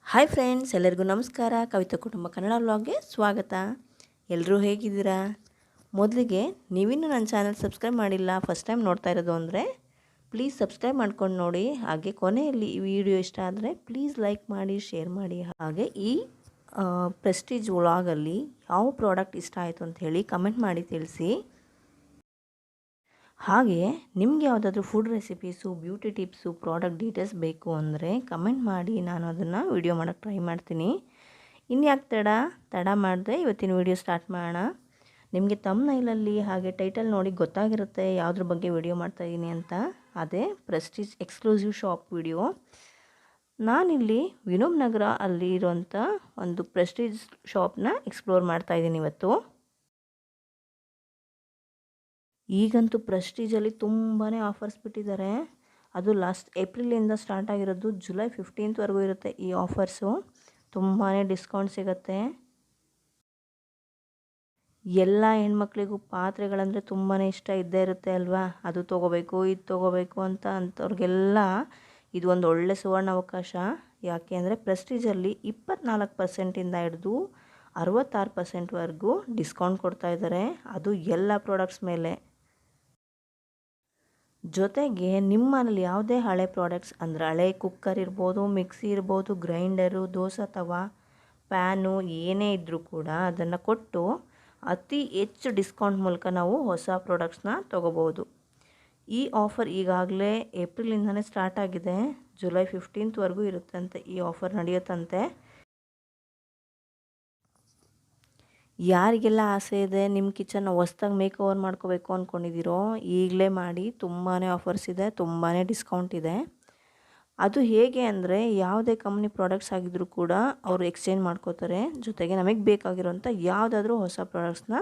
Hi friends, ಎಲ್ಲರಿಗೂ ನಮಸ್ಕಾರ. ಕವಿತಾ ಕುಟುಂಬ ಕನ್ನಡ ವ್ಲಾಗ್ಗೆ ಸ್ವಾಗತ. ಎಲ್ಲರೂ ಹೇಗಿದ್ದೀರಾ? ಮೊದಲಿಗೆ ನೀವಿನ್ನೂ ನನ್ನ ಚಾನಲ್ ಸಬ್ಸ್ಕ್ರೈಬ್ ಮಾಡಿಲ್ಲ, ಫಸ್ಟ್ ಟೈಮ್ ನೋಡ್ತಾ ಇರೋದು ಅಂದರೆ ಪ್ಲೀಸ್ ಸಬ್ಸ್ಕ್ರೈಬ್ ಮಾಡ್ಕೊಂಡು ನೋಡಿ. ಹಾಗೆ ಕೊನೆಯಲ್ಲಿ ಈ ವಿಡಿಯೋ ಇಷ್ಟ ಆದರೆ ಪ್ಲೀಸ್ ಲೈಕ್ ಮಾಡಿ, ಶೇರ್ ಮಾಡಿ. ಹಾಗೆ ಈ ಪ್ರೆಸ್ಟೀಜ್ ವ್ಲಾಗಲ್ಲಿ ಯಾವ ಪ್ರಾಡಕ್ಟ್ ಇಷ್ಟ ಆಯಿತು ಅಂತ ಹೇಳಿ ಕಮೆಂಟ್ ಮಾಡಿ ತಿಳಿಸಿ. ಹಾಗೆ ನಿಮಗೆ ಯಾವುದಾದ್ರೂ food recipes, beauty tips, product details ಬೇಕು ಅಂದರೆ ಕಮೆಂಟ್ ಮಾಡಿ, ನಾನು ಅದನ್ನು ವಿಡಿಯೋ ಮಾಡೋಕ್ಕೆ ಟ್ರೈ ಮಾಡ್ತೀನಿ. ಇನ್ಯಾಕೆ ತಡ ಮಾಡಿದೆ ಇವತ್ತಿನ ವಿಡಿಯೋ ಸ್ಟಾರ್ಟ್ ಮಾಡೋಣ. ನಿಮಗೆ ಥಂಬ್ನೈಲಲ್ಲಿ ಹಾಗೆ ಟೈಟಲ್ ನೋಡಿ ಗೊತ್ತಾಗಿರುತ್ತೆ ಯಾವುದ್ರ ಬಗ್ಗೆ ವಿಡಿಯೋ ಮಾಡ್ತಾಯಿದ್ದೀನಿ ಅಂತ. ಅದೇ ಪ್ರೆಸ್ಟೀಜ್ ಎಕ್ಸ್ಕ್ಲೂಸಿವ್ ಶಾಪ್ ವಿಡಿಯೋ. ನಾನಿಲ್ಲಿ ವಿನೋಬನಗರ ಅಲ್ಲಿ ಇರೋಂಥ ಒಂದು ಪ್ರೆಸ್ಟೀಜ್ ಶಾಪ್ನ ಎಕ್ಸ್ಪ್ಲೋರ್ ಮಾಡ್ತಾಯಿದ್ದೀನಿ ಇವತ್ತು. ಈಗಂತೂ ಪ್ರೆಸ್ಟೀಜಲ್ಲಿ ತುಂಬಾ ಆಫರ್ಸ್ ಬಿಟ್ಟಿದ್ದಾರೆ. ಅದು ಲಾಸ್ಟ್ ಏಪ್ರಿಲಿಂದ ಸ್ಟಾರ್ಟ್ ಆಗಿರೋದು, ಜುಲೈ 15th ಇರುತ್ತೆ ಈ ಆಫರ್ಸು. ತುಂಬಾ ಡಿಸ್ಕೌಂಟ್ ಸಿಗುತ್ತೆ. ಎಲ್ಲ ಹೆಣ್ಮಕ್ಳಿಗೂ ಪಾತ್ರೆಗಳಂದರೆ ತುಂಬಾ ಇಷ್ಟ ಇದ್ದೇ ಇರುತ್ತೆ ಅಲ್ವಾ. ಅದು ತೊಗೋಬೇಕು, ಇದು ತೊಗೋಬೇಕು ಅಂಥವ್ರಿಗೆಲ್ಲ ಇದು ಒಂದು ಒಳ್ಳೆ ಸುವರ್ಣ ಅವಕಾಶ. ಯಾಕೆ ಅಂದರೆ ಪ್ರೆಸ್ಟೀಜಲ್ಲಿ 24% ಹಿಡಿದು 66%ವರೆಗೂ ಡಿಸ್ಕೌಂಟ್ ಕೊಡ್ತಾಯಿದ್ದಾರೆ. ಅದು ಎಲ್ಲ ಪ್ರಾಡಕ್ಟ್ಸ್ ಮೇಲೆ. ಜೊತೆಗೆ ನಿಮ್ಮ ಮನೇಲಿ ಯಾವುದೇ ಹಳೆ ಪ್ರಾಡಕ್ಟ್ಸ್ ಅಂದರೆ ಹಳೆ ಕುಕ್ಕರ್ ಇರ್ಬೋದು, ಮಿಕ್ಸಿ ಇರ್ಬೋದು, ಗ್ರೈಂಡರು, ದೋಸಾ ತವಾ, ಪ್ಯಾನು ಏನೇ ಇದ್ದರೂ ಕೂಡ ಅದನ್ನು ಕೊಟ್ಟು ಅತಿ ಹೆಚ್ಚು ಡಿಸ್ಕೌಂಟ್ ಮೂಲಕ ನಾವು ಹೊಸ ಪ್ರಾಡಕ್ಟ್ಸ್ನ ತೊಗೋಬೋದು. ಈ ಆಫರ್ ಈಗಾಗಲೇ ಏಪ್ರಿಲಿಂದನೇ ಸ್ಟಾರ್ಟ್ ಆಗಿದೆ. ಜುಲೈ 15th ಇರುತ್ತಂತೆ ಈ ಆಫರ್ ನಡೆಯುತ್ತಂತೆ. ಯಾರಿಗೆಲ್ಲ ಆಸೆ ಇದೆ ನಿಮ್ಮ ಕಿಚನ್ನ ಹೊಸ್ದಾಗಿ ಮೇಕ್ ಓವರ್ ಮಾಡ್ಕೋಬೇಕು ಅಂದ್ಕೊಂಡಿದ್ದೀರೋ ಈಗಲೇ ಮಾಡಿ. ತುಂಬಾ ಆಫರ್ಸ್ ಇದೆ, ತುಂಬಾ ಡಿಸ್ಕೌಂಟ್ ಇದೆ. ಅದು ಹೇಗೆ ಅಂದರೆ ಯಾವುದೇ ಕಂಪ್ನಿ ಪ್ರಾಡಕ್ಟ್ಸ್ ಆಗಿದ್ದರೂ ಕೂಡ ಅವರು ಎಕ್ಸ್ಚೇಂಜ್ ಮಾಡ್ಕೋತಾರೆ. ಜೊತೆಗೆ ನಮಗೆ ಬೇಕಾಗಿರೋಂಥ ಯಾವುದಾದ್ರೂ ಹೊಸ ಪ್ರಾಡಕ್ಟ್ಸ್ನ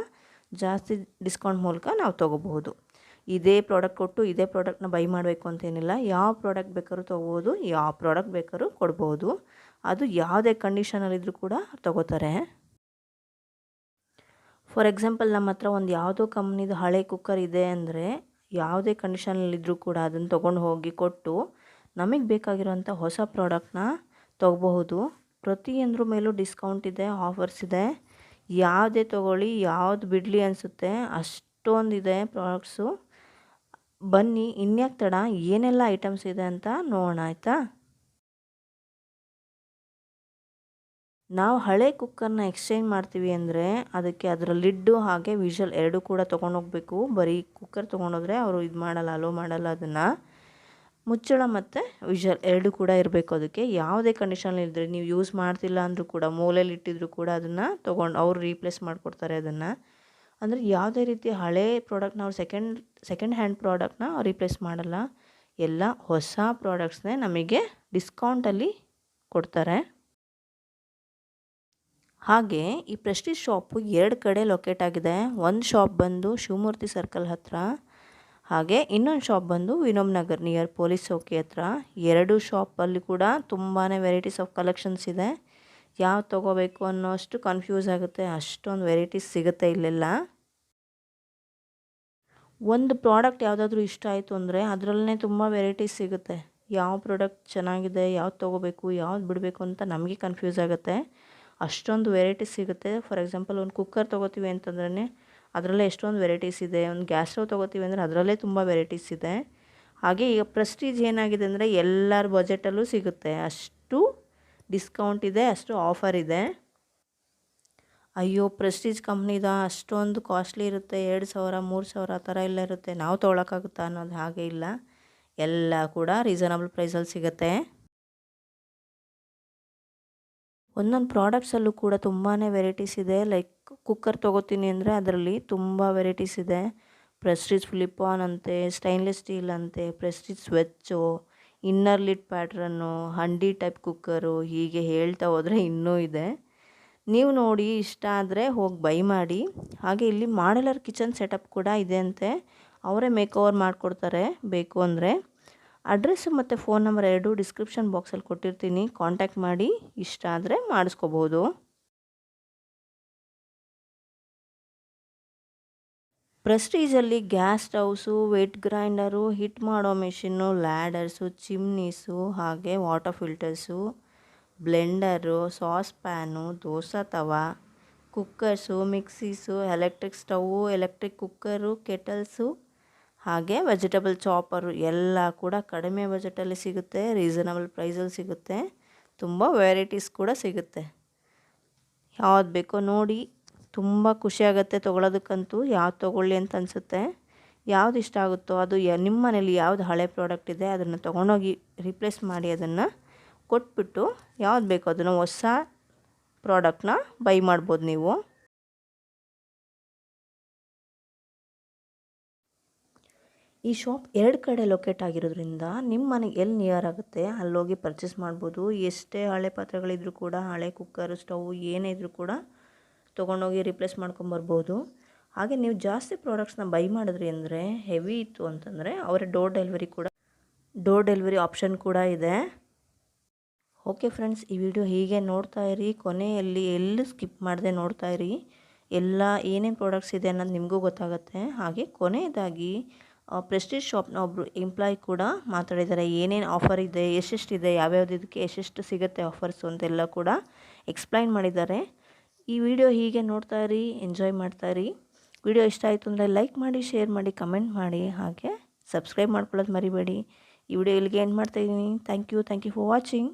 ಜಾಸ್ತಿ ಡಿಸ್ಕೌಂಟ್ ಮೂಲಕ ನಾವು ತೊಗೋಬಹುದು. ಇದೇ ಪ್ರಾಡಕ್ಟ್ ಕೊಟ್ಟು ಇದೇ ಪ್ರಾಡಕ್ಟ್ನ ಬೈ ಮಾಡಬೇಕು ಅಂತೇನಿಲ್ಲ. ಯಾವ ಪ್ರಾಡಕ್ಟ್ ಬೇಕಾದ್ರೂ ತೊಗೋಬೋದು, ಯಾವ ಪ್ರಾಡಕ್ಟ್ ಬೇಕಾದ್ರೂ ಕೊಡ್ಬೋದು. ಅದು ಯಾವುದೇ ಕಂಡೀಷನಲ್ಲಿದ್ದರೂ ಕೂಡ ತೊಗೋತಾರೆ. ಫಾರ್ ಎಕ್ಸಾಂಪಲ್ ನಮ್ಮ ಹತ್ರ ಒಂದು ಯಾವುದೋ ಕಂಪ್ನಿದು ಹಳೆ ಕುಕ್ಕರ್ ಇದೆ ಅಂದರೆ ಯಾವುದೇ ಕಂಡೀಷನಲ್ಲಿದ್ದರೂ ಕೂಡ ಅದನ್ನು ತೊಗೊಂಡು ಹೋಗಿ ಕೊಟ್ಟು ನಮಗೆ ಬೇಕಾಗಿರೋಂಥ ಹೊಸ ಪ್ರಾಡಕ್ಟ್ನ ತೊಗೋಬಹುದು. ಪ್ರತಿಯೊಂದ್ರ ಮೇಲೂ ಡಿಸ್ಕೌಂಟ್ ಇದೆ, ಆಫರ್ಸ್ ಇದೆ. ಯಾವುದೇ ತೊಗೊಳ್ಳಿ, ಯಾವುದು ಬಿಡಲಿ ಅನಿಸುತ್ತೆ, ಅಷ್ಟೊಂದಿದೆ ಪ್ರಾಡಕ್ಟ್ಸು. ಬನ್ನಿ ಇನ್ಯಾಕೆ ತಡ, ಏನೆಲ್ಲ ಐಟಮ್ಸ್ ಇದೆ ಅಂತ ನೋಡೋಣ ಆಯಿತಾ. ನಾವು ಹಳೆ ಕುಕ್ಕರ್ನ ಎಕ್ಸ್ಚೇಂಜ್ ಮಾಡ್ತೀವಿ ಅಂದರೆ ಅದಕ್ಕೆ ಅದರ ಲಿಡ್ಡು ಹಾಗೆ ವಿಷಲ್ ಎರಡೂ ಕೂಡ ತೊಗೊಂಡೋಗ್ಬೇಕು. ಬರೀ ಕುಕ್ಕರ್ ತೊಗೊಂಡೋದ್ರೆ ಅವರು ಇದು ಮಾಡಲ್ಲ, ಅಲೋ ಮಾಡಲ್ಲ. ಅದನ್ನು ಮುಚ್ಚಳ ಮತ್ತು ವಿಷಲ್ ಎರಡೂ ಕೂಡ ಇರಬೇಕು. ಅದಕ್ಕೆ ಯಾವುದೇ ಕಂಡೀಷನಲ್ಲಿ ಇದ್ದರೆ ನೀವು ಯೂಸ್ ಮಾಡ್ತಿಲ್ಲ ಅಂದರೂ ಕೂಡ, ಮೂಲೆಯಲ್ಲಿ ಇಟ್ಟಿದ್ರು ಕೂಡ ಅದನ್ನು ತೊಗೊಂಡು ಅವರು ರೀಪ್ಲೇಸ್ ಮಾಡಿಕೊಡ್ತಾರೆ. ಅದನ್ನು ಅಂದರೆ ಯಾವುದೇ ರೀತಿ ಹಳೆ ಪ್ರಾಡಕ್ಟ್ ನಾವು ಸೆಕೆಂಡ್ ಹ್ಯಾಂಡ್ ಪ್ರಾಡಕ್ಟ್ನ ರೀಪ್ಲೇಸ್ ಮಾಡಲ್ಲ. ಎಲ್ಲ ಹೊಸ ಪ್ರಾಡಕ್ಟ್ಸ್ನೇ ನಮಗೆ ಡಿಸ್ಕೌಂಟಲ್ಲಿ ಕೊಡ್ತಾರೆ. ಹಾಗೆ ಈ ಪ್ರೆಸ್ಟೀಜ್ ಶಾಪು 2 ಕಡೆ ಲೊಕೇಟ್ ಆಗಿದೆ. ಒಂದು ಶಾಪ್ ಬಂದು ಶಿವಮೂರ್ತಿ ಸರ್ಕಲ್ ಹತ್ತಿರ, ಹಾಗೆ ಇನ್ನೊಂದು ಶಾಪ್ ಬಂದು ವಿನೋಬನಗರ್ ನಿಯರ್ ಪೊಲೀಸ್ ಚೌಕಿ ಹತ್ರ. 2 ಶಾಪಲ್ಲಿ ಕೂಡ ತುಂಬಾ ವೆರೈಟೀಸ್ ಆಫ್ ಕಲೆಕ್ಷನ್ಸ್ ಇದೆ. ಯಾವ್ದು ತೊಗೋಬೇಕು ಅನ್ನೋ ಅಷ್ಟು ಕನ್ಫ್ಯೂಸ್ ಆಗುತ್ತೆ, ಅಷ್ಟೊಂದು ವೆರೈಟೀಸ್ ಸಿಗುತ್ತೆ ಇಲ್ಲೆಲ್ಲ. ಒಂದು ಪ್ರಾಡಕ್ಟ್ ಯಾವುದಾದ್ರೂ ಇಷ್ಟ ಆಯಿತು ಅಂದರೆ ಅದರಲ್ಲೇ ತುಂಬ ವೆರೈಟೀಸ್ ಸಿಗುತ್ತೆ. ಯಾವ ಪ್ರಾಡಕ್ಟ್ ಚೆನ್ನಾಗಿದೆ, ಯಾವ್ದು ತೊಗೋಬೇಕು, ಯಾವ್ದು ಬಿಡಬೇಕು ಅಂತ ನಮಗೆ ಕನ್ಫ್ಯೂಸ್ ಆಗುತ್ತೆ. ಅಷ್ಟೊಂದು ವೆರೈಟೀಸ್ ಸಿಗುತ್ತೆ. ಫಾರ್ ಎಕ್ಸಾಂಪಲ್ ಒಂದು ಕುಕ್ಕರ್ ತೊಗೋತೀವಿ ಅಂತಂದ್ರೆ ಅದರಲ್ಲೇ ಎಷ್ಟೊಂದು ವೆರೈಟೀಸ್ ಇದೆ. ಒಂದು ಗ್ಯಾಸ್ ಸ್ಟವ್ ತೊಗೋತೀವಿ ಅಂದರೆ ಅದರಲ್ಲೇ ತುಂಬ ವೆರೈಟೀಸ್ ಇದೆ. ಹಾಗೆ ಈಗ ಪ್ರೆಸ್ಟೀಜ್ ಏನಾಗಿದೆ ಅಂದರೆ ಎಲ್ಲರ ಬಜೆಟಲ್ಲೂ ಸಿಗುತ್ತೆ. ಅಷ್ಟು ಡಿಸ್ಕೌಂಟ್ ಇದೆ, ಅಷ್ಟು ಆಫರ್ ಇದೆ. ಅಯ್ಯೋ ಪ್ರೆಸ್ಟೀಜ್ ಕಂಪ್ನಿದ ಅಷ್ಟೊಂದು ಕಾಸ್ಟ್ಲಿ ಇರುತ್ತೆ, 2,000 3,000 ಆ ಥರ ಎಲ್ಲ ಇರುತ್ತೆ, ನಾವು ತೊಗೊಳಕ್ಕಾಗುತ್ತಾ ಅನ್ನೋದು ಹಾಗೆ ಇಲ್ಲ. ಎಲ್ಲ ಕೂಡ ರೀಸನಬಲ್ ಪ್ರೈಸಲ್ಲಿ ಸಿಗುತ್ತೆ. ಒಂದೊಂದು ಪ್ರಾಡಕ್ಟ್ಸಲ್ಲೂ ಕೂಡ ತುಂಬಾ ವೆರೈಟೀಸ್ ಇದೆ. ಲೈಕ್ ಕುಕ್ಕರ್ ತೊಗೋತೀನಿ ಅಂದರೆ ಅದರಲ್ಲಿ ತುಂಬ ವೆರೈಟೀಸ್ ಇದೆ. ಪ್ರೆಸ್ಟೀಜ್ ಫ್ಲಿಪಾನ್ ಅಂತೆ, ಸ್ಟೈನ್ಲೆಸ್ ಸ್ಟೀಲ್ ಅಂತೆ, ಪ್ರೆಸ್ಟೀಜ್ ಸ್ವೆಚ್ಚು, ಇನ್ನರ್ ಲಿಡ್ ಪ್ಯಾಟ್ರನ್ನು, ಹಂಡಿ ಟೈಪ್ ಕುಕ್ಕರು, ಹೀಗೆ ಹೇಳ್ತಾ ಹೋದರೆ ಇನ್ನೂ ಇದೆ. ನೀವು ನೋಡಿ ಇಷ್ಟ ಆದರೆ ಹೋಗಿ ಬೈ ಮಾಡಿ. ಹಾಗೆ ಇಲ್ಲಿ ಮಾಡ್ಯುಲರ್ ಕಿಚನ್ ಸೆಟಪ್ ಕೂಡ ಇದೆ ಅಂತೆ. ಅವರೇ ಮೇಕ್ ಓವರ್ ಮಾಡಿಕೊಡ್ತಾರೆ ಬೇಕು ಅಂದರೆ. ಅಡ್ರೆಸ್ಸು ಮತ್ತು ಫೋನ್ ನಂಬರ್ ಎರಡೂ ಡಿಸ್ಕ್ರಿಪ್ಷನ್ ಬಾಕ್ಸಲ್ಲಿ ಕೊಟ್ಟಿರ್ತೀನಿ, ಕಾಂಟ್ಯಾಕ್ಟ್ ಮಾಡಿ ಇಷ್ಟ ಆದರೆ ಮಾಡಿಸ್ಕೋಬೋದು. ಪ್ರೆಸ್ಟೀಜಲ್ಲಿ ಗ್ಯಾಸ್ ಸ್ಟವ್ಸು, ವೆಟ್ ಗ್ರೈಂಡರು, ಹಿಟ್ ಮಾಡೋ ಮೆಷಿನ್ನು, ಲ್ಯಾಡರ್ಸು, ಚಿಮ್ನೀಸು, ಹಾಗೆ water filters, blender, sauce pan, dosa tawa, cookers, mixies, electric stove, electric cooker, kettles, ಹಾಗೆ ವೆಜಿಟಬಲ್ ಚಾಪರು ಎಲ್ಲ ಕೂಡ ಕಡಿಮೆ ಬಜೆಟಲ್ಲಿ ಸಿಗುತ್ತೆ, ರೀಸನಬಲ್ ಪ್ರೈಸಲ್ಲಿ ಸಿಗುತ್ತೆ. ತುಂಬ ವೆರೈಟೀಸ್ ಕೂಡ ಸಿಗುತ್ತೆ. ಯಾವ್ದು ಬೇಕೋ ನೋಡಿ. ತುಂಬ ಖುಷಿಯಾಗುತ್ತೆ ತೊಗೊಳೋದಕ್ಕಂತೂ. ಯಾವ್ದು ತೊಗೊಳ್ಳಿ ಅಂತ ಅನಿಸುತ್ತೆ. ಯಾವ್ದು ಇಷ್ಟ ಆಗುತ್ತೋ ಅದು ನಿಮ್ಮ ಮನೇಲಿ ಯಾವ್ದು ಹಳೆ ಪ್ರಾಡಕ್ಟ್ ಇದೆ ಅದನ್ನು ತೊಗೊಂಡೋಗಿ ರಿಪ್ಲೇಸ್ ಮಾಡಿ ಅದನ್ನು ಕೊಟ್ಬಿಟ್ಟು ಯಾವ್ದು ಬೇಕೋ ಅದನ್ನು ಹೊಸ ಪ್ರಾಡಕ್ಟ್ನ ಬೈ ಮಾಡ್ಬೋದು ನೀವು. ಈ ಶಾಪ್ 2 ಕಡೆ ಲೊಕೇಟ್ ಆಗಿರೋದ್ರಿಂದ ನಿಮ್ಮ ಮನೆಗೆ ಎಲ್ಲಿ ನಿಯರ್ ಆಗುತ್ತೆ ಅಲ್ಲೋಗಿ ಪರ್ಚೇಸ್ ಮಾಡ್ಬೋದು. ಎಷ್ಟೇ ಹಳೆ ಪಾತ್ರೆಗಳಿದ್ರೂ ಕೂಡ, ಹಳೆ ಕುಕ್ಕರು, ಸ್ಟವ್ ಏನೇ ಇದ್ರೂ ಕೂಡ ತೊಗೊಂಡೋಗಿ ರಿಪ್ಲೇಸ್ ಮಾಡ್ಕೊಂಬರ್ಬೋದು. ಹಾಗೆ ನೀವು ಜಾಸ್ತಿ ಪ್ರಾಡಕ್ಟ್ಸ್ನ ಬೈ ಮಾಡಿದ್ರಿ ಅಂದರೆ, ಹೆವಿ ಇತ್ತು ಅಂತಂದರೆ ಅವರ ಡೋರ್ ಡೆಲಿವರಿ ಆಪ್ಷನ್ ಕೂಡ ಇದೆ. ಓಕೆ ಫ್ರೆಂಡ್ಸ್, ಈ ವಿಡಿಯೋ ಹೀಗೆ ನೋಡ್ತಾ ಇರಿ. ಕೊನೆಯಲ್ಲಿ ಎಲ್ಲೂ ಸ್ಕಿಪ್ ಮಾಡದೆ ನೋಡ್ತಾ ಇರಿ. ಎಲ್ಲ ಏನೇನು ಪ್ರಾಡಕ್ಟ್ಸ್ ಇದೆ ಅನ್ನೋದು ನಿಮಗೂ ಗೊತ್ತಾಗುತ್ತೆ. ಹಾಗೆ ಕೊನೆಯದಾಗಿ ಪ್ರೆಸ್ಟೀಜ್ ಶಾಪ್ನ ಒಬ್ಬರು ಎಂಪ್ಲಾಯ್ ಕೂಡ ಮಾತಾಡಿದ್ದಾರೆ. ಏನೇನು ಆಫರ್ ಇದೆ, ಎಷ್ಟೆಷ್ಟಿದೆ, ಯಾವ್ಯಾವ್ದು ಇದಕ್ಕೆ ಎಷ್ಟೆಷ್ಟು ಸಿಗುತ್ತೆ ಆಫರ್ಸು ಅಂತೆಲ್ಲ ಕೂಡ ಎಕ್ಸ್ಪ್ಲೈನ್ ಮಾಡಿದ್ದಾರೆ. ಈ ವಿಡಿಯೋ ಹೀಗೆ ನೋಡ್ತಾ ಇರಿ, ಎಂಜಾಯ್ ಮಾಡ್ತಾ ಇರಿ. ವಿಡಿಯೋ ಇಷ್ಟ ಆಯಿತು ಅಂದರೆ ಲೈಕ್ ಮಾಡಿ, ಶೇರ್ ಮಾಡಿ, ಕಮೆಂಟ್ ಮಾಡಿ, ಹಾಗೆ ಸಬ್ಸ್ಕ್ರೈಬ್ ಮಾಡ್ಕೊಳ್ಳೋದು ಮರಿಬೇಡಿ. ಈ ವಿಡಿಯೋ ಇಲ್ಲಿಗೆ ಎಂಡ್ ಮಾಡ್ತಾಯಿದ್ದೀನಿ. Thank you for watching.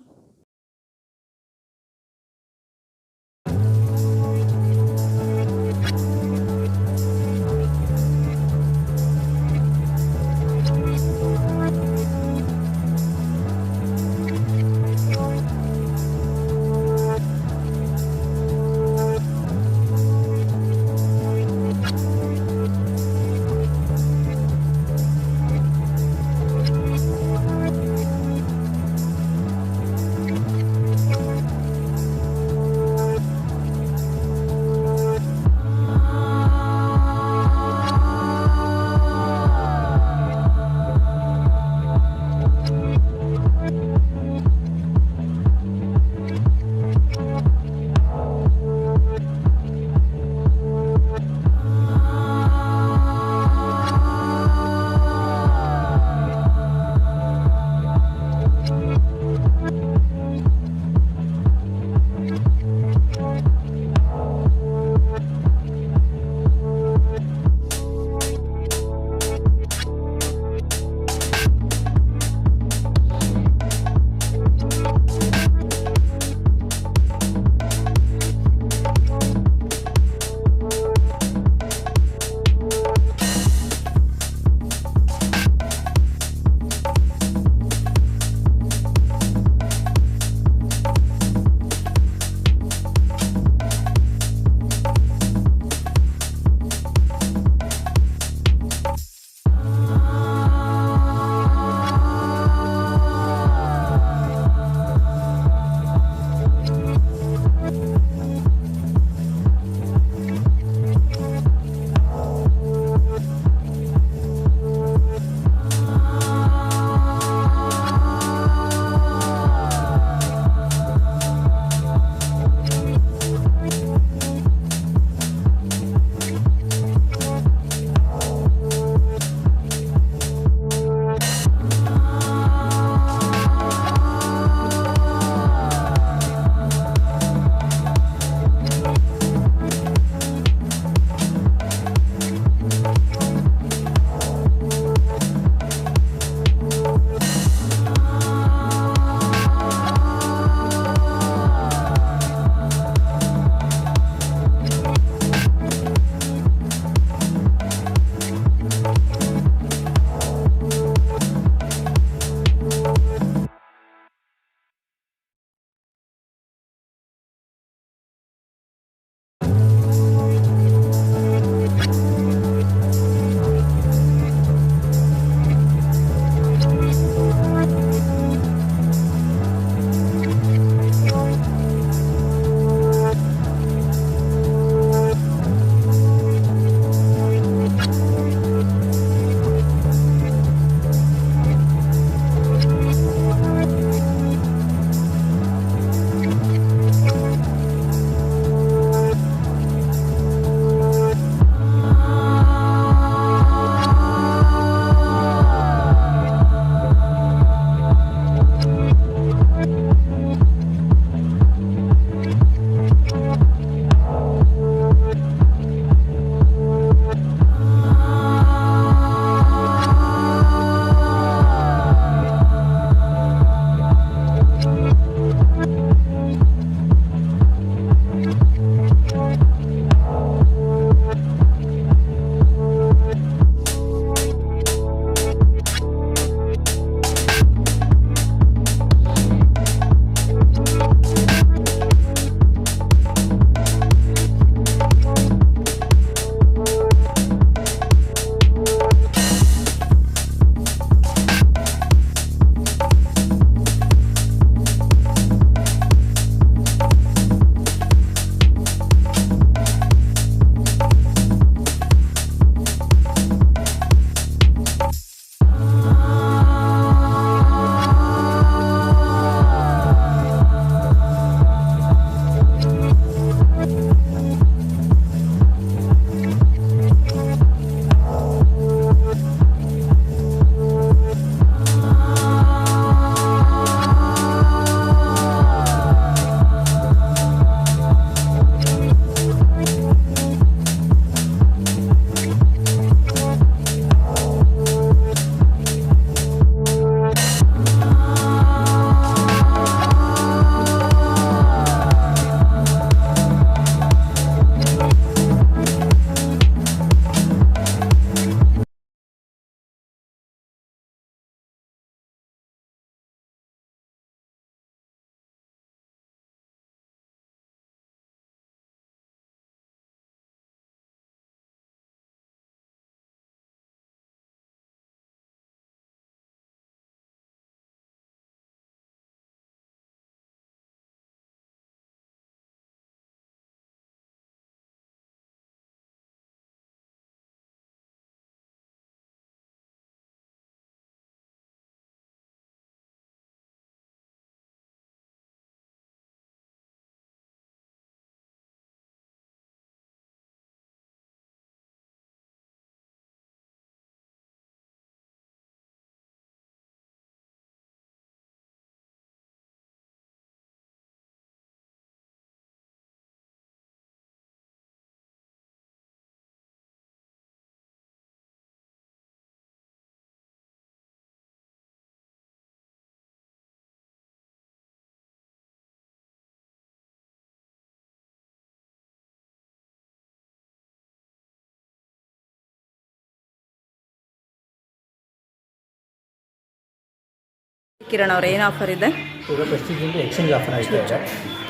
Kiran ಅವ್ರೆ, ಏನು ಆಫರ್ ಇದೆ? ಈಗ ಪ್ರೆಸ್ಟೀಜಿಂದು ಎಕ್ಸ್ಚೇಂಜ್ ಆಫರ್ ಆಯ್ತಾ ಇದೆ.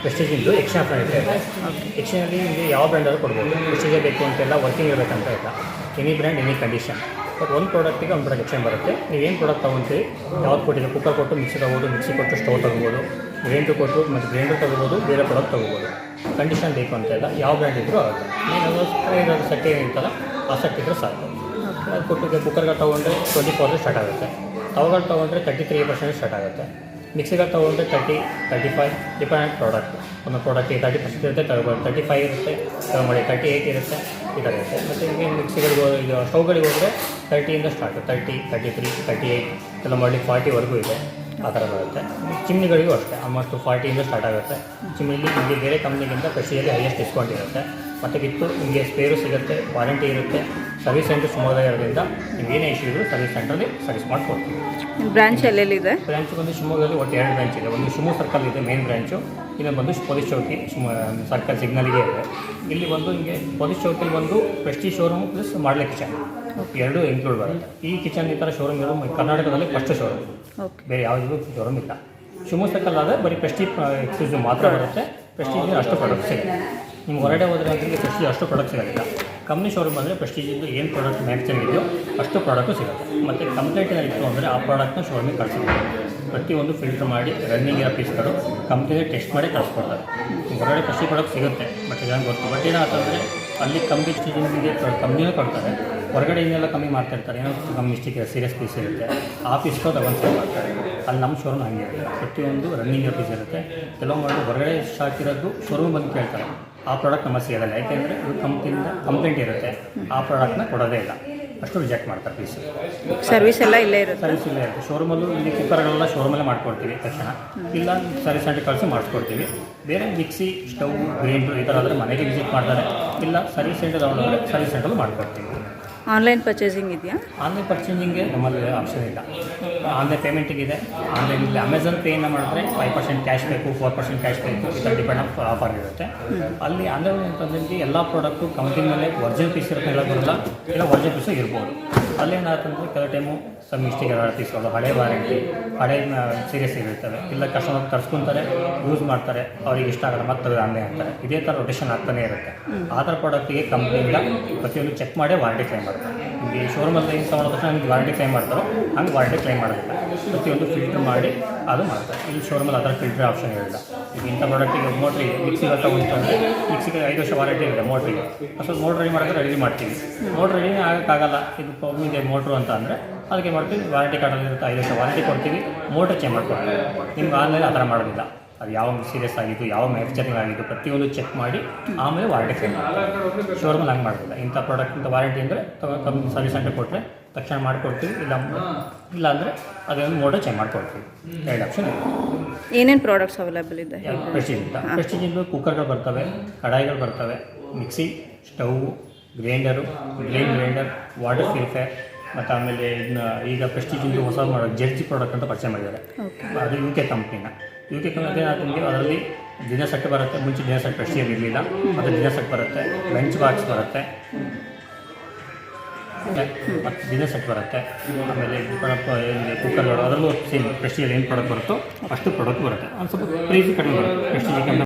ಪ್ರೆಸ್ಟೀಜಿಂದು ಎಕ್ಸ್ಚೇಂಜ್ ಆಫರ್ ಆಯ್ತಾ ಇದೆ. ಎಕ್ಸ್ಚೇಂಜಲ್ಲಿ ನಿಮಗೆ ಯಾವ ಬ್ರ್ಯಾಂಡಾದರೂ ಕೊಡ್ಬೋದು. ಪ್ರೆಸ್ಟೀಜೇ ಬೇಕು ಅಂತೆಲ್ಲ, ವರ್ಕಿಂಗ್ ಇರಬೇಕಂತ ಇಲ್ಲ. Any brand any condition. But ಒಂದು ಪ್ರಾಡಕ್ಟಿಗೆ ಒಂದು ಪ್ರಾಡಕ್ಟ್ ಎಕ್ಸ್ಚೇಂಜ್ ಬರುತ್ತೆ. ನೀವೇನು ಪ್ರಾಡಕ್ಟ್ ತೊಗೊಳ್ತೀವಿ, ಯಾವ್ದು ಕೊಟ್ಟಿದೆ, ಕುಕ್ಕರ್ ಕೊಟ್ಟು ಮಿಕ್ಸಿ ತೊಗೋಬೋದು, ಮಿಕ್ಸಿ ಕೊಟ್ಟು ಸ್ಟವ್ ತೊಗೋಬೋದು, ಗ್ರೈಂಡ್ರ್ ಕೊಟ್ಟು ಮತ್ತು ಗ್ರೈಂಡರ್ ತೊಗೋಬೋದು, ಬೇರೆ ಪ್ರಾಡಕ್ಟ್ ತೊಗೋಬೋದು. ಕಂಡೀಷನ್ ಬೇಕು ಅಂತ ಇಲ್ಲ, ಯಾವ ಬ್ರ್ಯಾಂಡ್ ಇದ್ದರೂ ಆಗುತ್ತೆ. ನೀನು ಸೆಟ್ ಏನಿರ್ತಲ್ಲ ಆ ಸೆಟ್ ಇದ್ದರೂ ಸಾಕು. ಅದು ಕೊಟ್ಟು ಕುಕ್ಕರ್ಗೆ ತೊಗೊಂಡ್ರೆ 24 ಸ್ಟಾರ್ಟ್ ಆಗುತ್ತೆ. ತವಗಳು ತೊಗೊಂಡ್ರೆ 33% ಸ್ಟಾರ್ಟ್ ಆಗುತ್ತೆ. ಮಿಕ್ಸಿಗಳು ತೊಗೊಂಡ್ರೆ 30-35 ಡಿಪೆಂಡೆಂಟ್ ಪ್ರಾಡಕ್ಟ್. ಒಂದು ಪ್ರಾಡಕ್ಟಿಗೆ 30% ಇರುತ್ತೆ, 35 ಇರುತ್ತೆ, ಮಾಡಿ 38 ಇರುತ್ತೆ, ಈ ಥರ ಇರುತ್ತೆ. ಮತ್ತು ನಿಮಗೆ ಮಿಕ್ಸಿಗಳಿಗೆ ಈಗ ಸ್ಟವ್ಗಳಿಗೆ ಹೋದರೆ 30ಇಂದ ಸ್ಟಾರ್ಟ್, 30, 33, 38 ಎಲ್ಲ ಮಾಡಿ 40ವರೆಗೂ ಇದೆ, ಆ ಥರ ಬರುತ್ತೆ. ಚಿಮ್ನಿಗಳಿಗೂ ಅಷ್ಟೇ ಆಲ್ಮೋಸ್ಟ್ 40ಇಂದ ಸ್ಟಾರ್ಟ್ ಆಗುತ್ತೆ. ಚಿಮ್ನಿಲಿ ನಿಮಗೆ ಬೇರೆ ಕಂಪ್ನಿಗಿಂತ ಪ್ರೆಸ್ಟೀಜಲ್ಲಿ ಹೈಯೆಸ್ಟ್ ಡಿಸ್ಕೌಂಟ್ ಇರುತ್ತೆ. ಮತ್ತು ವಿತ್ತು ನಿಮಗೆ ಸ್ಪೇರು ಸಿಗುತ್ತೆ, ವಾರಂಟಿ ಇರುತ್ತೆ. ಸರ್ವಿಸ್ ಸೆಂಟರ್ ಶಿವಮೊಗ್ಗ ಇರೋದ್ರಿಂದ ನೀವು ಏನೇ ಇಶ್ಯೂ ಇದ್ದರೂ ಸರ್ವಿಸ್ ಸೆಂಟ್ರಲ್ಲಿ ಸರ್ವಿಸ್ ಮಾಡಿಕೊಡ್ತೀವಿ. ಬ್ರಾಂಚ್ ಎಲ್ಲೆಲ್ಲಿದೆ? ಬ್ರಾಂಚ್ ಬಂದು ಶಿವಮೊಗ್ಗದಲ್ಲಿ ಒಟ್ಟು 2 ಬ್ರಾಂಚ್ ಇದೆ. ಒಂದು ಶಿವಮೊಗ್ಗ ಸರ್ಕಲ್ ಇದೆ ಮೇನ್ ಬ್ರಾಂಚು, ಇನ್ನೊಂದು ಬಂದು ಪೊಲೀಸ್ ಚೌಕಿ ಸರ್ಕಲ್ ಸಿಗ್ನಲ್ಗೆ ಇದೆ. ಇಲ್ಲಿ ಬಂದು ಹಿಂಗೆ ಪೊಲೀಸ್ ಚೌಕಿಲಿ ಬಂದು Prestige showroom plus model kitchen ಎರಡೂ ಇನ್ಕ್ಲೂಡ್ ಬರುತ್ತೆ. ಈ ಕಿಚನ್ ಈ ಥರ ಶೋರೂಮ್ ಇರೋದು ಕರ್ನಾಟಕದಲ್ಲಿ ಫಸ್ಟ್ ಶೋರೂಮ್, ಬೇರೆ ಯಾವುದೂ ಶೋರೂಮ್ ಇಲ್ಲ. ಶಿವಮೊಗ್ಗ ಸರ್ಕಲ್ ಆದರೆ ಬರೀ ಪ್ರೆಸ್ಟೀಜ್ ಎಕ್ಸ್ಕ್ಲೂಸಿವ್ ಮಾತ್ರ ಬರುತ್ತೆ. ಪ್ರೆಸ್ಟೀಜ್ ಅಷ್ಟು ಪ್ರಾಡಕ್ಟ್ ಸಿಗುತ್ತೆ. ನೀವು ಹೊರಗಡೆ ಹೋದರೆ ಅಂದರೆ ಪ್ರೆಸ್ಟೀಜ್ ಅಷ್ಟು ಪ್ರಾಡಕ್ಟ್ ಸಿಗೋದಿಲ್ಲ. ಕಂಪ್ನಿ ಶೋರೂಮ್ ಅಂದರೆ ಪ್ರೆಸ್ಟೀಜಿಂದು ಏನು ಪ್ರಾಡಕ್ಟ್ ಮ್ಯಾನುಫ್ಯಾಕ್ಚರಿಂಗ್ ಇದೆಯೋ ಅಷ್ಟು ಪ್ರಾಡಕ್ಟು ಸಿಗುತ್ತೆ. ಮತ್ತು ಕಂಪ್ಲೇಂಟ್ ಇತ್ತು ಅಂದರೆ ಆ ಪ್ರಾಡಕ್ಟ್ನ ಶೋರೂಮಿಗೆ ಕಳಿಸ್ತಾರೆ. ಪ್ರತಿಯೊಂದು ಫಿಲ್ಟರ್ ಮಾಡಿ ರನ್ನಿಂಗ್ ಇರೋ ಪೀಸ್ಗಳು ಕಂಪ್ನಿಗೆ ಟೆಸ್ಟ್ ಮಾಡಿ ಕಳಿಸ್ಕೊಡ್ತಾರೆ. ಹೊರಗಡೆ ಪ್ರೆಸ್ಟೀಜ್ ಪ್ರಾಡಕ್ಟ್ ಸಿಗುತ್ತೆ, ಬಟ್ ಇದನ್ನು ಗೊತ್ತು. ಬಟ್ ಏನಾಗ್ತಂದರೆ ಅಲ್ಲಿ ಕಮ್ಮಿ ಸ್ಟೀಜಿಂಗಿಗೆ ಕಂಪ್ನಿಯೂ ಕೊಡ್ತಾರೆ, ಹೊರಗಡೆ ಇನ್ನೆಲ್ಲ ಕಮ್ಮಿ ಮಾಡ್ತಾಯಿರ್ತಾರೆ. ಏನೋ ಕಮ್ಮಿ ಮಿಸ್ಟೇಕ್ ಇದೆ, ಸೀರಿಯಸ್ ಪೀಸ್ ಇರುತ್ತೆ, ಆ ಪೀಸ್ಗೂ ತಗೊಂಡು ಸೇಲ್ ಮಾಡ್ತಾರೆ. ಅಲ್ಲಿ ನಮ್ಮ ಶೋರೂಮ್ ಹಂಗೆ ಇರುತ್ತೆ, ಪ್ರತಿಯೊಂದು ರನ್ನಿಂಗ್ ಇರೋ ಪೀಸ್ ಇರುತ್ತೆ. ಕೆಲವು ಮಾಡಿ ಹೊರಗಡೆ ಸ್ಟಾಕ್ ಇರೋದು ಶೋರೂಮ್ ಬಂದು ಕೇಳ್ತಾರೆ, ಆ ಪ್ರಾಡಕ್ಟ್ ನಮ್ಮ ಸಿಗೋಲ್ಲ. ಯಾಕೆಂದರೆ ಅದು ಕಂಪ್ನಿಯಿಂದ ಕಂಪ್ಲೇಂಟ್ ಇರುತ್ತೆ, ಆ ಪ್ರಾಡಕ್ಟ್ನ ಕೊಡೋದೇ ಇಲ್ಲ, ಅಷ್ಟು ರಿಜೆಕ್ಟ್ ಮಾಡ್ತಾರೆ ಪೀಸು. ಸರ್ವಿಸ್ ಎಲ್ಲ ಇಲ್ಲೇ ಇರುತ್ತೆ? ಸರ್ವಿಸ್ ಇಲ್ಲೇ ಇರುತ್ತೆ. ಶೋರೂಮಲ್ಲೂ ಇಲ್ಲಿ ಕುಕ್ಕರ್ಗಳೆಲ್ಲ ಶೋರೂಮಲ್ಲೇ ಮಾಡ್ಕೊಡ್ತೀವಿ ತಕ್ಷಣ, ಇಲ್ಲ ಸರ್ವಿಸ್ ಸೆಂಟರ್ ಕಳಿಸಿ ಮಾಡಿಸ್ಕೊಡ್ತೀವಿ. ಬೇರೆ ಮಿಕ್ಸಿ, ಸ್ಟವ್, ಗ್ರೈಂಡ್ರು ಈ ಥರ ಆದರೆ ಮನೆಗೆ ವಿಸಿಟ್ ಮಾಡ್ತಾರೆ, ಇಲ್ಲ ಸರ್ವಿಸ್ ಸೆಂಟರ್ ತಗೊಂಡ್ರೆ ಸರ್ವಿಸ್ ಸೆಂಟರ್ಲು ಮಾಡಿಕೊಡ್ತೀವಿ. ಆನ್ಲೈನ್ ಪರ್ಚೇಸಿಂಗ್ ಇದೆಯಾ? ಆನ್ಲೈನ್ ಪರ್ಚೇಸಿಂಗ್ಗೆ ನಮ್ಮಲ್ಲಿ ಆಪ್ಷನ್ ಇಲ್ಲ. ಆನ್ಲೈನ್ ಪೇಮೆಂಟಿಗಿದೆ. ಆನ್ಲೈನಲ್ಲಿ ಅಮೆಝಾನ್ ಪೇನ ಮಾಡಿದ್ರೆ 5% ಕ್ಯಾಶ್ ಬೇಕು, 4% ಕ್ಯಾಶ್ ಬೇಕು, ಈ ಥರ ಡಿಪೆಂಡ್ ಆಫರ್ ಇರುತ್ತೆ. ಅಲ್ಲಿ ಆನ್ಲೈನ್ ಅಂತಂದ್ರೆ ಎಲ್ಲ ಪ್ರಾಡಕ್ಟು ಕಂಪ್ನಿ ಮೇಲೆ ಒರಿಜಿನಲ್ ಪೀಸ್ ಇರುತ್ತೆ, ಎಲ್ಲ ಬರೋಲ್ಲ, ಇಲ್ಲ ಒರಿಜಿನಲ್ ಪೀಸು ಇರ್ಬೋದು. ಅಲ್ಲೇನಾಗ್ತಂದ್ರೆ ಕೆಲವು ಟೈಮು ಸಮ್ ಮಿಸ್ಟೇಕ್ ಇರೋ ಪೀಸ್ಗಳು, ಹಳೆ ವಾರಂಟಿ, ಹಳೆ ಸೀರಿಯಸ್ ಇರ್ತವೆ, ಇಲ್ಲ ಕಸ್ಟಮರ್ ತರಿಸ್ಕೊತಾರೆ, ಯೂಸ್ ಮಾಡ್ತಾರೆ, ಅವ್ರಿಗೆ ಇಷ್ಟ ಆಗಲ್ಲ, ಮತ್ತೆ ಆನ್ಲೈನ್ ಆಗ್ತಾರೆ. ಇದೇ ಥರ ರೊಟೇಷನ್ ಆಗ್ತಾನೆ ಇರುತ್ತೆ. ಆ ಥರ ಪ್ರಾಡಕ್ಟಿಗೆ ಕಂಪ್ನಿಯಿಂದ ಪ್ರತಿಯೊಂದು ಚೆಕ್ ಮಾಡಿ ವಾರಂಟಿ ಕ್ಲೈಮ್ ಮಾಡ್ತಾರೆ. ನಿಮಗೆ ಶೋರೂಮಲ್ಲಿ ಏನು ತೊಗೊಂಡ ತಕ್ಷಣ ನಿಮ್ಗೆ ವಾರಂಟಿ ಕ್ಲೈಮ್ ಮಾಡ್ತಾರೋ ಹಂಗೆ ವಾರಂಟಿ ಕ್ಲೈಮ್ ಮಾಡೋದಿಲ್ಲ. ಪ್ರತಿಯೊಂದು ಫಿಲ್ಟರ್ ಮಾಡಿ ಅದು ಮಾಡ್ತಾರೆ. ಇಲ್ಲಿ ಶೋರೂಮಲ್ಲಿ ಅದರ ಫಿಲ್ಟರ್ ಆಪ್ಷನ್ ಇರೋಲ್ಲ. ಈಗ ಇಂಥ ಪ್ರಾಡಕ್ಟಿಗೆ ಮೋಟ್ರಿಗೆ ಮಿಕ್ಸಿಗೆ ತೊಗೊಂಡ್ರೆ ಮಿಕ್ಸಿಗೆ 5 ವರ್ಷ ವಾರಂಟಿ ಇರುತ್ತೆ ಮೋಟ್ರಿಗೆ. ಅಷ್ಟೊಂದು ಮೋಟ್ರ್ ರೆಡಿ ಮಾಡಿದ್ರೆ ರೆಡಿ ಮಾಡ್ತೀವಿ. ಮೋಟ್ರ್ ರೆಡಿ ಆಗೋಕ್ಕಾಗಲ್ಲ, ಇದು ಪ್ರಾಬ್ಲಮ್ ಇದೆ ಮೋಟ್ರು ಅಂತ ಅಂದರೆ ಅದಕ್ಕೆ ಮಾಡ್ತೀವಿ, ವಾರಂಟಿ ಕಾರ್ಡಲ್ಲಿ ಇರುತ್ತೆ, 5 ವರ್ಷ ವಾರಂಟಿ ಕೊಡ್ತೀವಿ, ಮೋಟ್ರ್ ಚೇಂಜ್ ಮಾಡ್ಕೊಡ್ತೀವಿ. ನಿಮ್ಗೆ ಆನ್ಲೈನ್ ಆ ಥರ ಮಾಡೋದಿಲ್ಲ. ಅದು ಯಾವ ಸೀರಿಯಸ್ ಆಗಿದ್ದು, ಯಾವ ಮ್ಯಾನುಫ್ಯಾಕ್ಚರಿಂಗ್ ಆಗಿದ್ದು ಪ್ರತಿಯೊಂದು ಚೆಕ್ ಮಾಡಿ ಆಮೇಲೆ ವಾರಂಟಿ ಕ್ಲೈಮ್ ಮಾಡ್ತಾರೆ. ಶೋರೂಮಲ್ಲಿ ಹಂಗೆ ಮಾಡೋದಿಲ್ಲ. ಇಂಥ ಪ್ರಾಡಕ್ಟ್ ಇಂಥ ವಾರಂಟಿ ಅಂದರೆ ಕಂಪ್ನಿ ಸರ್ವಿಸ್ ಸೆಂಟರ್ ಕೊಟ್ಟರೆ ತಕ್ಷಣ ಮಾಡಿಕೊಡ್ತೀವಿ, ಇಲ್ಲ ಅಂದರೆ ಅದನ್ನು ಮೋಟರ್ ಚೇಂಜ್ ಮಾಡಿಕೊಡ್ತೀವಿ. 2 ಆಪ್ಷನ್ ಇದೆ. ಏನೇನು ಪ್ರಾಡಕ್ಟ್ಸ್ ಅವೈಲೇಬಲ್ ಇದೆ? ಪ್ರೆಸ್ಟೀಜಿಂದ ಕುಕ್ಕರ್ಗಳು ಬರ್ತವೆ, ಕಡಾಯಿಗಳು ಬರ್ತವೆ, mixie, stove, grinder, grinder, water purifier, ಮತ್ತು ಆಮೇಲೆ ಈಗ ಪ್ರೆಸ್ಟೀಜಿಂದು ಹೊಸ ಜರ್ಜಿ ಪ್ರಾಡಕ್ಟ್ ಅಂತ ಪರಿಚಯ ಮಾಡಿದ್ದಾರೆ. ಅದು UK ಕಂಪ್ನಿನ. UK ಕಂಪ್ನಿ ನಿಮಗೆ ಅದರಲ್ಲಿ ಡಿನ್ನರ್ ಸೆಟ್ ಬರುತ್ತೆ. ಮುಂಚೆ ಡಿನ್ನರ್ ಸೆಟ್ ಪ್ರೆಸ್ಟೀಜ್ ಇರಲಿಲ್ಲ, ಅದು ಡಿನ್ನರ್ ಸೆಟ್ ಬರುತ್ತೆ, ಲಂಚ್ ಬಾಕ್ಸ್ ಬರುತ್ತೆ, ಮತ್ತು ಡಿನ್ನರ್ ಸೆಟ್ ಬರುತ್ತೆ. ಆಮೇಲೆ ಕುಕ್ಕರ್ಗಳು ಅದರಲ್ಲೂ ಸೇಮ್ ಪ್ರೆಸ್ಟೀಜಲ್ಲಿ ಏನು ಪ್ರಾಡಕ್ಟ್ ಬರುತ್ತೋ ಅಷ್ಟು ಪ್ರಾಡಕ್ಟ್ ಬರುತ್ತೆ. ಒಂದು ಸ್ವಲ್ಪ ಪ್ರೈಸ್ ಕಡಿಮೆ ಬರುತ್ತೆ ಪ್ರೆಸ್ಟೀಜಿಗೆ.